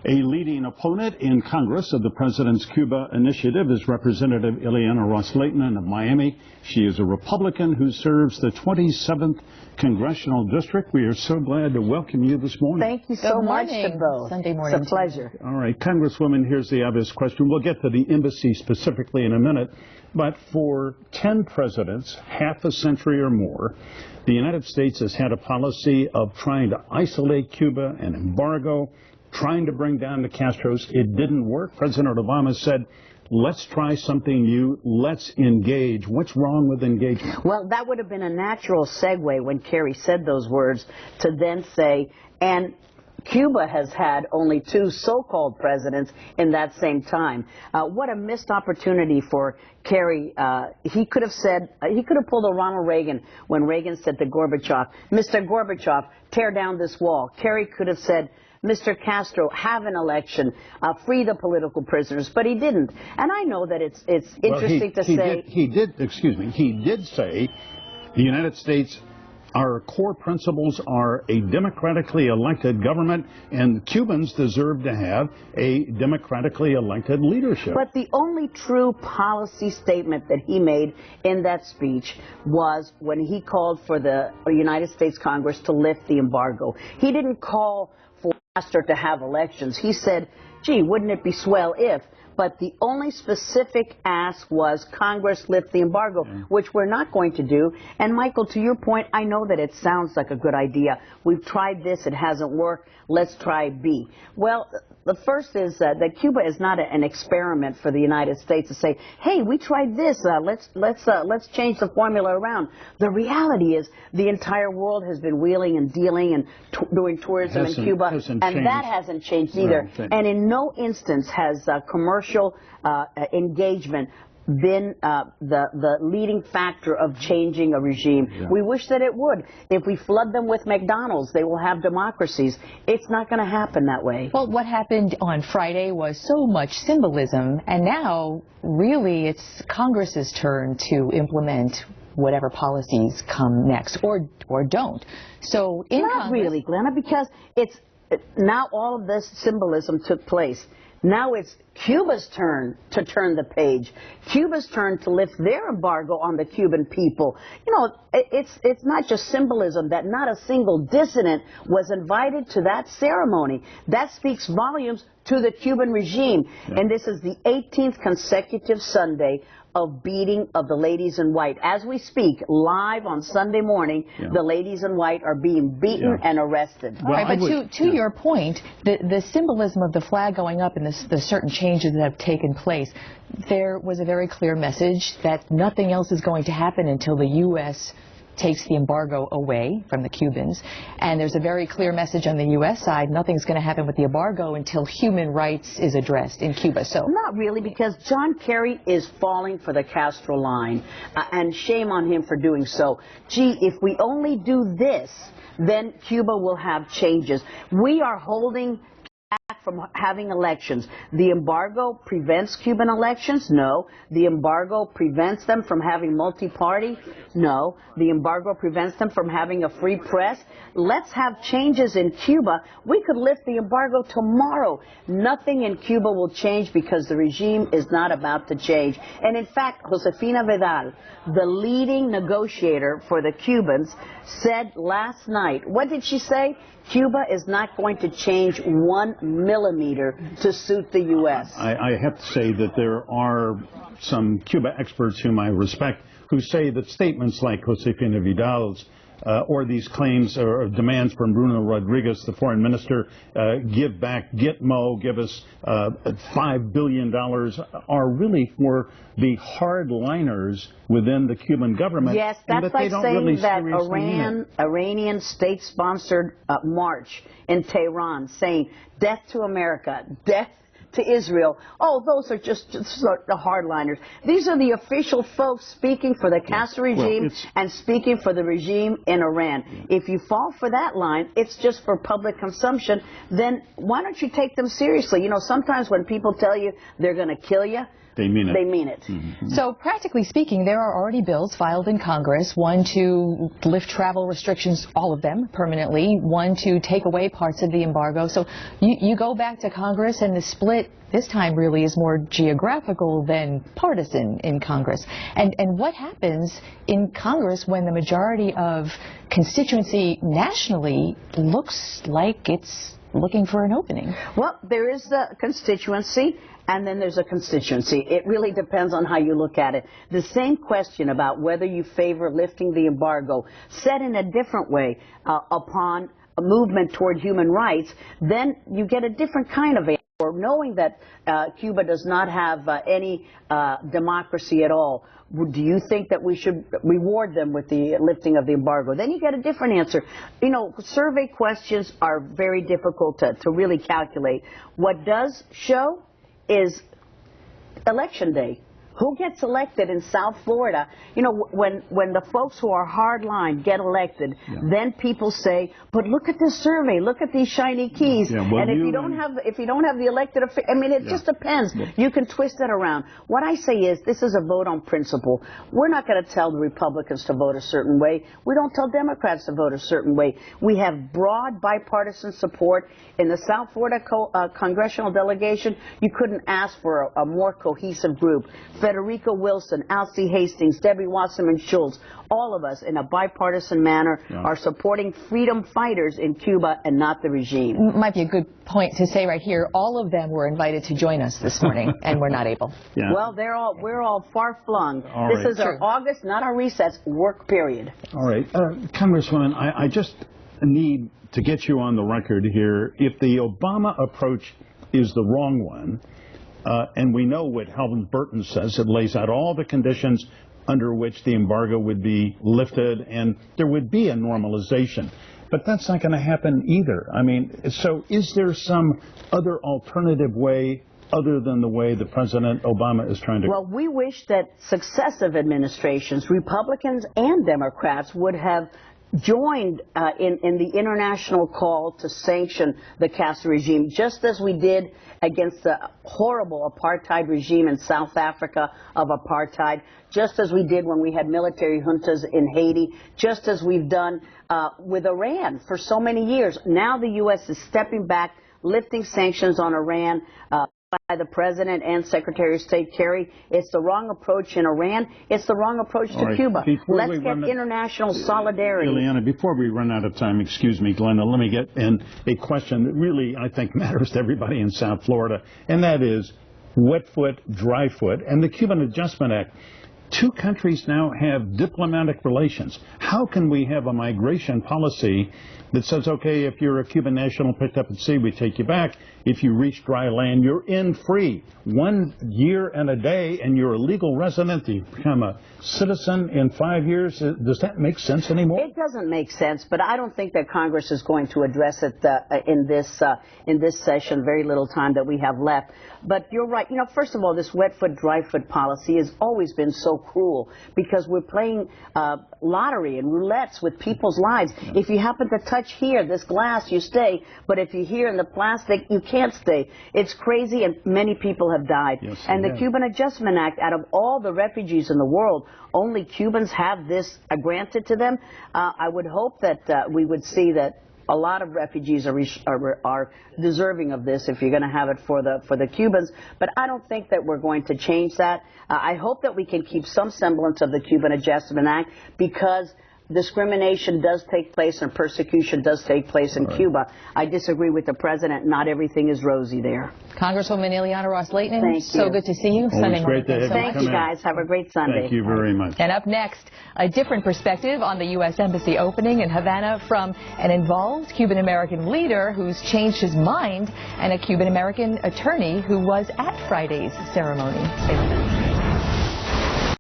A leading opponent in Congress of the President's Cuba Initiative is Representative Ileana Ros-Lehtinen of Miami. She is a Republican who serves the 27th Congressional District. We are so glad to welcome you this morning. Thank you so much to both. Sunday morning. It's a pleasure. All right, Congresswoman, here's the obvious question. We'll get to the embassy specifically in a minute. But for 10 presidents, half a century or more, the United States has had a policy of trying to isolate Cuba and embargo, trying to bring down the Castros. It didn't work. President Obama said, let's try something new. Let's engage. What's wrong with engagement? Well, that would have been a natural segue when Kerry said those words to then say, and Cuba has had only 2 so-called presidents in that same time. What a missed opportunity for Kerry. He could have pulled a Ronald Reagan when Reagan said to Gorbachev, Mr. Gorbachev, tear down this wall. Kerry could have said, Mr. Castro, have an election, free the political prisoners, but he didn't. And I know that it's interesting to say... He did say the United States, our core principles are a democratically elected government, and Cubans deserve to have a democratically elected leadership. But the only true policy statement that he made in that speech was when he called for the United States Congress to lift the embargo. He didn't call for Castro to have elections. He said, gee, wouldn't it be swell if? But the only specific ask was Congress lift the embargo, which we're not going to do. And, Michael, to your point, I know that it sounds like a good idea. We've tried this. It hasn't worked. Let's try B. Well, the first is that Cuba is not an experiment for the United States to say, hey, we tried this. Let's change the formula around. The reality is the entire world has been wheeling and dealing and doing tourism in Cuba, and that hasn't changed either. Right. And in no instance has commercial engagement been the leading factor of changing a regime. Yeah. We wish that it would. If we flood them with McDonald's, they will have democracies. It's not going to happen that way. Well, what happened on Friday was so much symbolism, and now really it's Congress's turn to implement whatever policies come next, or don't. So in not really, Glenna, because it's now all of this symbolism took place. Now it's Cuba's turn to turn the page. Cuba's turn to lift their embargo on the Cuban people. You know, it's not just symbolism that not a single dissident was invited to that ceremony. That speaks volumes to the Cuban regime. Yeah. And this is the 18th consecutive Sunday of beating of the ladies in white. As we speak, live on Sunday morning, the ladies in white are being beaten and arrested. Well, right, but to your point, the symbolism of the flag going up and the certain changes that have taken place, there was a very clear message that nothing else is going to happen until the U.S. takes the embargo away from the Cubans. And there's a very clear message on the U.S. side, nothing's going to happen with the embargo until human rights is addressed in Cuba. So not really, because John Kerry is falling for the Castro line, and shame on him for doing so. Gee, if we only do this, then Cuba will have changes. We are holding back from having elections. The embargo prevents Cuban elections? No. The embargo prevents them from having multi-party? No. The embargo prevents them from having a free press? Let's have changes in Cuba. We could lift the embargo tomorrow. Nothing in Cuba will change because the regime is not about to change. And in fact, Josefina Vidal, the leading negotiator for the Cubans, said last night, what did she say? Cuba is not going to change 1 millimeter to suit the U.S. I have to say that there are some Cuba experts whom I respect who say that statements like Josefina Vidal's or these claims or demands from Bruno Rodriguez, the foreign minister, give back Gitmo, give us $5 billion, are really for the hardliners within the Cuban government. Yes, that's like saying that Iranian state-sponsored march in Tehran saying, death to America, death to Israel, oh, those are just the hardliners. These are the official folks speaking for the Castro regime and speaking for the regime in Iran. If you fall for that line, it's just for public consumption, then why don't you take them seriously? You know, sometimes when people tell you they're going to kill you, they mean it. They mean it. Mm-hmm. So practically speaking, there are already bills filed in Congress, one to lift travel restrictions, all of them, permanently, one to take away parts of the embargo. So you go back to Congress, and the split this time really is more geographical than partisan in Congress. And what happens in Congress when the majority of constituency nationally looks like it's looking for an opening? Well, there is the constituency, and then there's a constituency. It really depends on how you look at it. The same question about whether you favor lifting the embargo, said in a different way, upon a movement toward human rights, then you get a different kind of answer. Or knowing that Cuba does not have any democracy at all, do you think that we should reward them with the lifting of the embargo? Then you get a different answer. You know, survey questions are very difficult to really calculate. What does show is election day. Who gets elected in South Florida? You know, when the folks who are hardline get elected, then people say, "But look at this survey. Look at these shiny keys." And if you don't have the elected, I mean, it just depends. You can twist it around. What I say is, this is a vote on principle. We're not going to tell the Republicans to vote a certain way. We don't tell Democrats to vote a certain way. We have broad bipartisan support in the South Florida congressional delegation. You couldn't ask for a more cohesive group. Federico Wilson, Alcee Hastings, Debbie Wasserman Schultz, all of us in a bipartisan manner are supporting freedom fighters in Cuba and not the regime. Might be a good point to say right here, all of them were invited to join us this morning, and we're not able. Well, we're all far-flung. This is our August, not our recess, work period. All right. Congresswoman, I just need to get you on the record here. If the Obama approach is the wrong one, and we know what Helen Burton says, it lays out all the conditions under which the embargo would be lifted and there would be a normalization. But that's not going to happen either. I mean, so is there some other alternative way other than the way the President Obama is trying to... Well, we wish that successive administrations, Republicans and Democrats, would have joined in the international call to sanction the Castro regime, just as we did against the horrible apartheid regime in South Africa of apartheid, just as we did when we had military juntas in Haiti, just as we've done with Iran for so many years. Now the U.S. is stepping back, lifting sanctions on Iran by the President and Secretary of State Kerry. It's the wrong approach in Iran. It's the wrong approach to Cuba. Let's get international solidarity. Ileana, before we run out of time, excuse me, Glenda, let me get in a question that really, I think, matters to everybody in South Florida, and that is wet foot, dry foot, and the Cuban Adjustment Act. Two countries now have diplomatic relations. How can we have a migration policy that says, okay, if you're a Cuban national picked up at sea, we take you back. If you reach dry land, you're in free. 1 year and a day, and you're a legal resident. You become a citizen in 5 years. Does that make sense anymore? It doesn't make sense, but I don't think that Congress is going to address it in this session. Very little time that we have left. But you're right. You know, first of all, this wet foot, dry foot policy has always been so cruel because we're playing lottery and roulettes with people's lives. If you happen to touch here, this glass, you stay. But if you're here in the plastic, you can't stay. It's crazy, and many people have died. Yes, and the Cuban Adjustment Act, out of all the refugees in the world, only Cubans have this granted to them. I would hope that we would see that a lot of refugees are deserving of this if you're going to have it for the Cubans. But I don't think that we're going to change that. I hope that we can keep some semblance of the Cuban Adjustment Act because discrimination does take place and persecution does take place in Cuba. I disagree with the President. Not everything is rosy there. Congresswoman Ileana Ros-Lehtinen, thank you. So good to see you. Always great to have you come in. Thank you, guys. Have a great Sunday. Thank you very much. And up next, a different perspective on the U.S. Embassy opening in Havana from an involved Cuban-American leader who's changed his mind and a Cuban-American attorney who was at Friday's ceremony. Stay with us.